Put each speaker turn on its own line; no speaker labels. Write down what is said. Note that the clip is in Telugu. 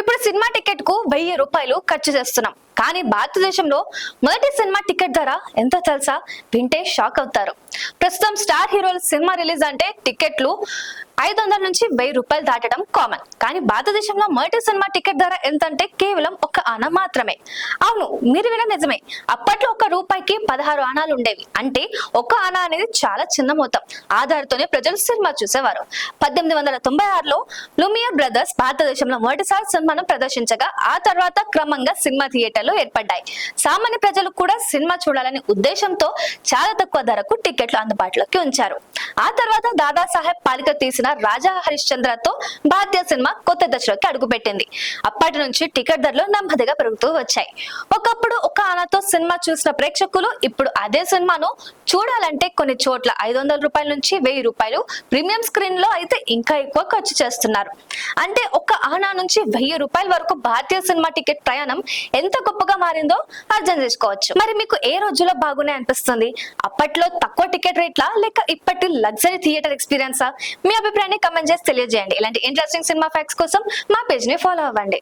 ఇప్పుడు సినిమా టికెట్ కు 1000 రూపాయలు ఖర్చు చేస్తున్నాం. కానీ భారతదేశంలో మొదటి సినిమా టికెట్ ధర ఎంతో తెలుసా? వింటే షాక్ అవుతారు. ప్రస్తుతం స్టార్ హీరోల సినిమా రిలీజ్ అంటే టికెట్లు 500 నుంచి 1000 రూపాయలు దాటడం కామన్. కానీ భారతదేశంలో మొదటి సినిమా టికెట్ ధర ఎంతంటే కేవలం 1 ఆనా మాత్రమే. అవును, మీరు విన నిజమే. అప్పట్లో 1 రూపాయికి 16 ఆనాలు ఉండేవి. అంటే 1 ఆనా అనేది చాలా చిన్న మొత్తం. ఆధారతోనే ప్రజలు సినిమా చూసేవారు. 1896లో లూమియర్ బ్రదర్స్ భారతదేశంలో మొదటిసారి సినిమాను ప్రదర్శించగా ఆ తర్వాత క్రమంగా సినిమా థియేటర్లు ఏర్పడ్డాయి. సామాన్య ప్రజలు కూడా సినిమా చూడాలనే ఉద్దేశంతో చాలా తక్కువ ధరకు టికెట్లు అందుబాటులోకి ఉంచారు. ఆ తర్వాత దాదాసాహెబ్ పాల్కే తీసిన రాజా హరిశ్చంద్రతో భారతీయ సినిమా కొత్త దశలోకి అడుగుపెట్టింది. అప్పటి నుంచి టికెట్ ధరలు నెమ్మదిగా పెరుగుతూ వచ్చాయి. ఒకప్పుడు 1 ఆనాతో సినిమా చూసిన ప్రేక్షకులు ఇప్పుడు అదే సినిమాను చూడాలంటే కొన్ని చోట్ల 500 రూపాయల నుంచి 1000 రూపాయలు, ప్రీమియం స్క్రీన్ లో అయితే ఇంకా ఎక్కువ ఖర్చు చేస్తున్నారు. అంటే 1 ఆనా నుంచి 1000 రూపాయల వరకు భారతీయ సినిమా టికెట్ ప్రయాణం ఎంత గొప్పగా మారిందో అర్థం చేసుకోవచ్చు. మరి మీకు ఏ రోజుల్లో బాగున్నాయి అనిపిస్తుంది? అప్పట్లో తక్కువ టికెట్ రేట్లా, లేక ఇప్పటి లగ్జరీ థియేటర్ ఎక్స్పీరియన్సా? మీ అభిప్రాయాన్ని కమెంట్ చేసి తెలియజేయండి. ఇలాంటి ఇంట్రెస్టింగ్ సినిమా ఫ్యాక్ట్స్ కోసం మా పేజ్ ని ఫాలో అవ్వండి.